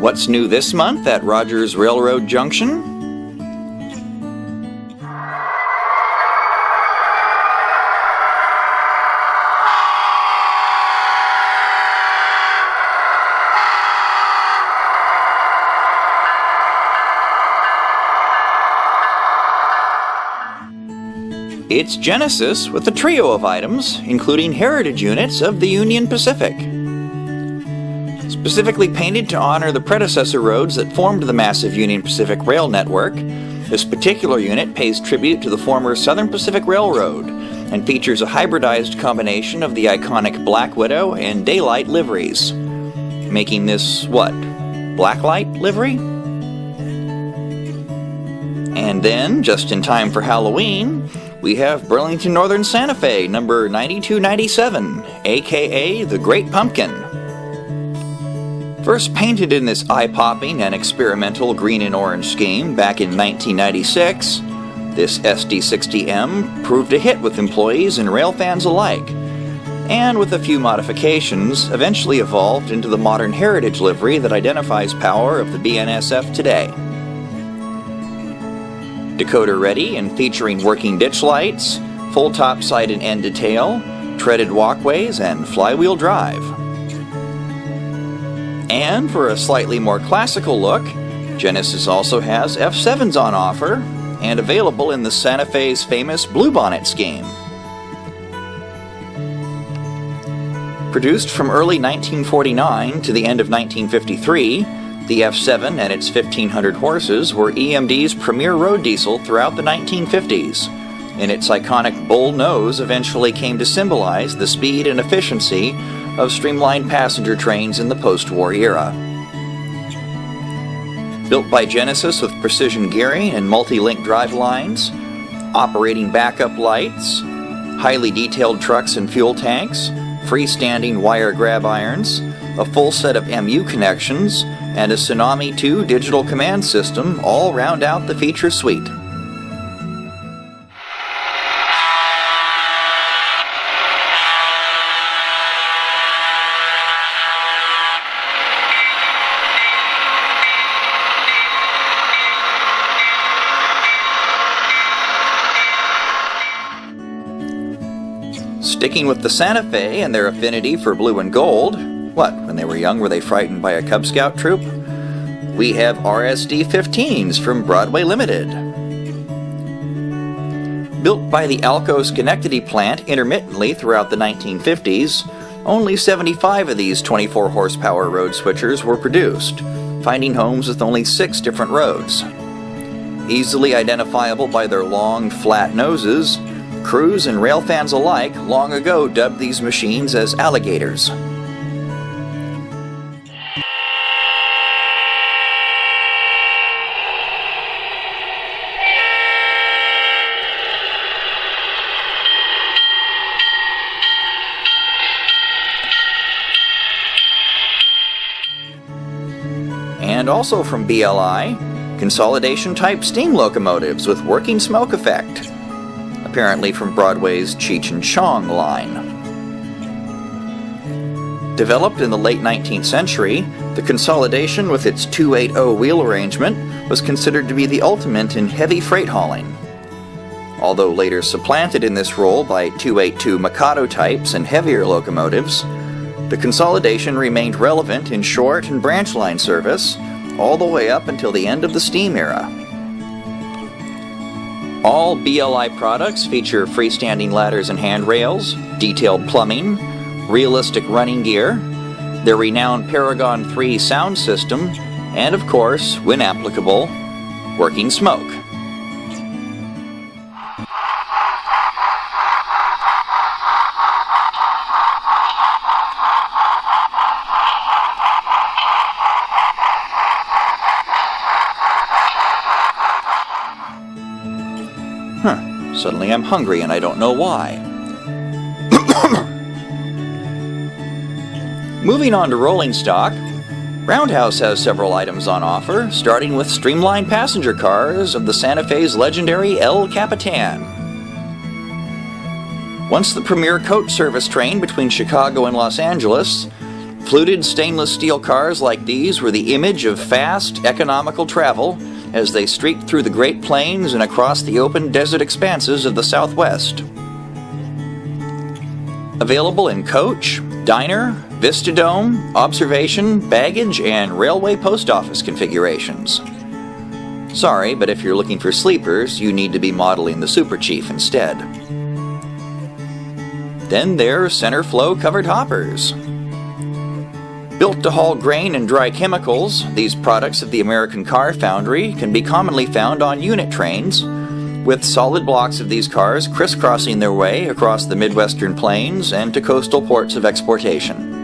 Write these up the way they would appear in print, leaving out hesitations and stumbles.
What's new this month at Rogers Railroad Junction? It's Genesis with a trio of items, including heritage units of the Union Pacific. Specifically painted to honor the predecessor roads that formed the massive Union Pacific rail network, this particular unit pays tribute to the former Southern Pacific Railroad and features a hybridized combination of the iconic Black Widow and Daylight liveries, making this, what, Blacklight livery? And then, just in time for Halloween, we have Burlington Northern Santa Fe number 9297, aka the Great Pumpkin. First painted in this eye-popping and experimental green and orange scheme back in 1996, this SD60M proved a hit with employees and rail fans alike, and with a few modifications, eventually evolved into the modern heritage livery that identifies power of the BNSF today. Decoder ready and featuring working ditch lights, full top side and end detail, treaded walkways, and flywheel drive. And for a slightly more classical look, Genesis also has F7s on offer and available in the Santa Fe's famous Bluebonnet scheme. Produced from early 1949 to the end of 1953, the F7 and its 1,500 horses were EMD's premier road diesel throughout the 1950s, and its iconic bull nose eventually came to symbolize the speed and efficiency of streamlined passenger trains in the post-war era. Built by Genesis with precision gearing and multi-link drive lines, operating backup lights, highly detailed trucks and fuel tanks, freestanding wire grab irons, a full set of MU connections, and a Tsunami 2 digital command system all round out the feature suite. Sticking with the Santa Fe and their affinity for blue and gold, what, when they were young, were they frightened by a Cub Scout troop? We have RSD-15s from Broadway Limited. Built by the Alco Schenectady plant intermittently throughout the 1950s, only 75 of these 24-horsepower road switchers were produced, finding homes with only 6 different roads. Easily identifiable by their long, flat noses, crews and rail fans alike long ago dubbed these machines as alligators. And also from BLI, consolidation-type steam locomotives with working smoke effect, apparently from Broadway's Cheech and Chong line. Developed in the late 19th century, the consolidation with its 280 wheel arrangement was considered to be the ultimate in heavy freight hauling. Although later supplanted in this role by 282 Mikado types and heavier locomotives, the consolidation remained relevant in short and branch line service all the way up until the end of the steam era. All BLI products feature freestanding ladders and handrails, detailed plumbing, realistic running gear, their renowned Paragon 3 sound system, and of course, when applicable, working smoke. Suddenly I'm hungry and I don't know why. Moving on to rolling stock, Roundhouse has several items on offer, starting with streamlined passenger cars of the Santa Fe's legendary El Capitan. Once the premier coach service train between Chicago and Los Angeles, Fluted stainless steel cars like these were the image of fast, economical travel as they streaked through the Great Plains and across the open desert expanses of the Southwest. Available in coach, diner, Vistadome, observation, baggage, and railway post office configurations. Sorry, but if you're looking for sleepers, you need to be modeling the Super Chief instead. Then there's center flow covered hoppers. Built to haul grain and dry chemicals, these products of the American Car Foundry can be commonly found on unit trains, with solid blocks of these cars crisscrossing their way across the Midwestern plains and to coastal ports of exportation.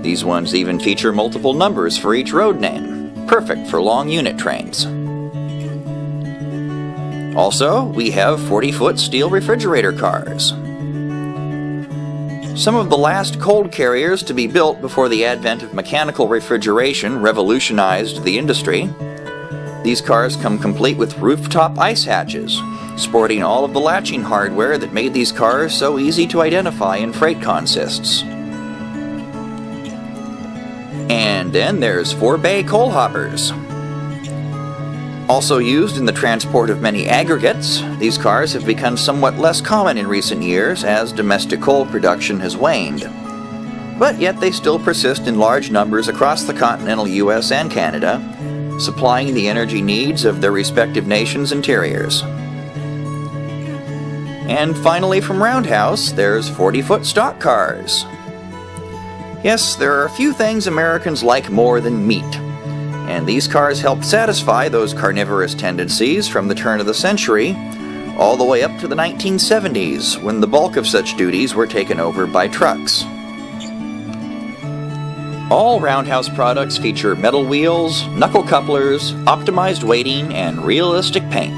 These ones even feature multiple numbers for each road name, perfect for long unit trains. Also, we have 40-foot steel refrigerator cars. Some of the last cold carriers to be built before the advent of mechanical refrigeration revolutionized the industry. These cars come complete with rooftop ice hatches, sporting all of the latching hardware that made these cars so easy to identify in freight consists. And then there's 4-bay coal hoppers. Also used in the transport of many aggregates, these cars have become somewhat less common in recent years as domestic coal production has waned. But yet they still persist in large numbers across the continental US and Canada, supplying the energy needs of their respective nations' interiors. And finally from Roundhouse, there's 40-foot stock cars. Yes, there are a few things Americans like more than meat, and these cars helped satisfy those carnivorous tendencies from the turn of the century all the way up to the 1970s, when the bulk of such duties were taken over by trucks. All Roundhouse products feature metal wheels, knuckle couplers, optimized weighting, and realistic paint.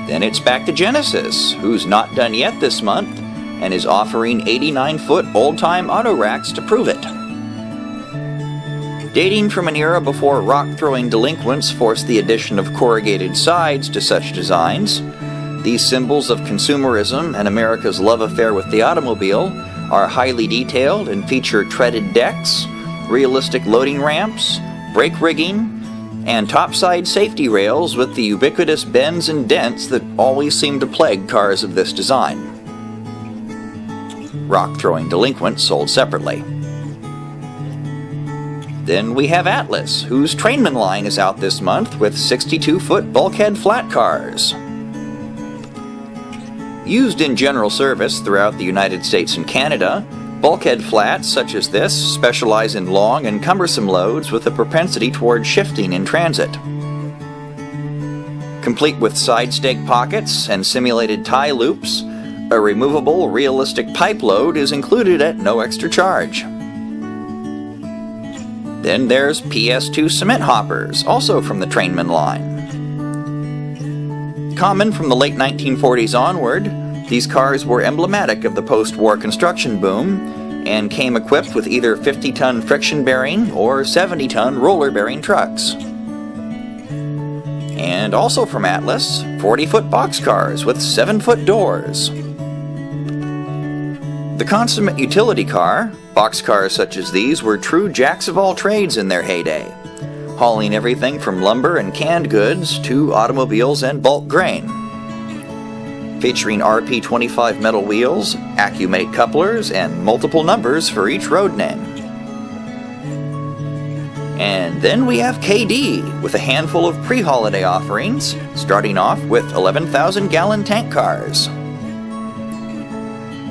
Then it's back to Genesis, who's not done yet this month, and is offering 89-foot old-time auto racks to prove it. Dating from an era before rock-throwing delinquents forced the addition of corrugated sides to such designs, these symbols of consumerism and America's love affair with the automobile are highly detailed and feature treaded decks, realistic loading ramps, brake rigging, and topside safety rails with the ubiquitous bends and dents that always seem to plague cars of this design. Rock-throwing delinquents sold separately. Then we have Atlas, whose Trainman line is out this month with 62-foot bulkhead flat cars. Used in general service throughout the United States and Canada, bulkhead flats such as this specialize in long and cumbersome loads with a propensity toward shifting in transit. Complete with side stake pockets and simulated tie loops, a removable, realistic pipe load is included at no extra charge. Then there's PS2 cement hoppers, also from the Trainman line. Common from the late 1940s onward, these cars were emblematic of the post-war construction boom and came equipped with either 50-ton friction-bearing or 70-ton roller-bearing trucks. And also from Atlas, 40-foot boxcars with 7-foot doors. The consummate utility car, boxcars such as these were true jacks of all trades in their heyday, hauling everything from lumber and canned goods to automobiles and bulk grain. Featuring RP25 metal wheels, Accumate couplers, and multiple numbers for each road name. And then we have KD, with a handful of pre-holiday offerings, starting off with 11,000-gallon tank cars.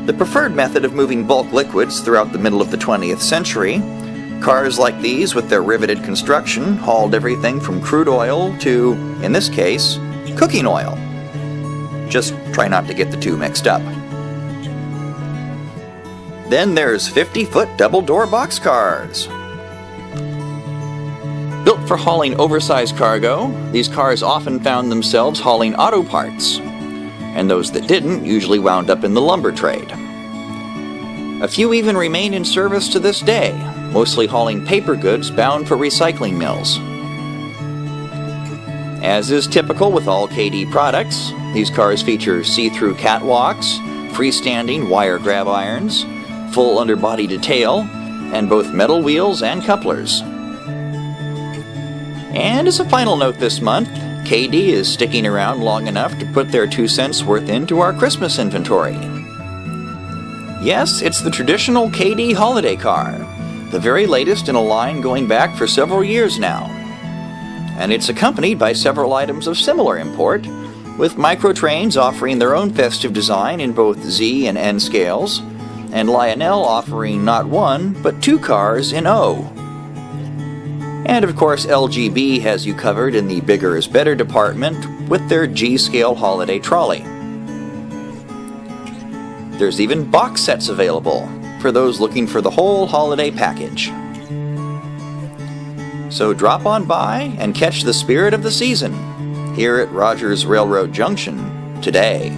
The preferred method of moving bulk liquids throughout the middle of the 20th century, cars like these with their riveted construction hauled everything from crude oil to, in this case, cooking oil. Just try not to get the two mixed up. Then there's 50-foot double-door boxcars. Built for hauling oversized cargo, these cars often found themselves hauling auto parts, and those that didn't usually wound up in the lumber trade. A few even remain in service to this day, mostly hauling paper goods bound for recycling mills. As is typical with all KD products, these cars feature see-through catwalks, freestanding wire grab irons, full underbody detail, and both metal wheels and couplers. And as a final note this month, KD is sticking around long enough to put their 2 cents worth into our Christmas inventory. Yes, it's the traditional KD holiday car, the very latest in a line going back for several years now. And it's accompanied by several items of similar import, with microtrains offering their own festive design in both Z and N scales, and Lionel offering not one, but 2 cars in O. And of course LGB has you covered in the bigger is better department with their G-scale holiday trolley. There's even box sets available for those looking for the whole holiday package. So drop on by and catch the spirit of the season here at Rogers Railroad Junction today.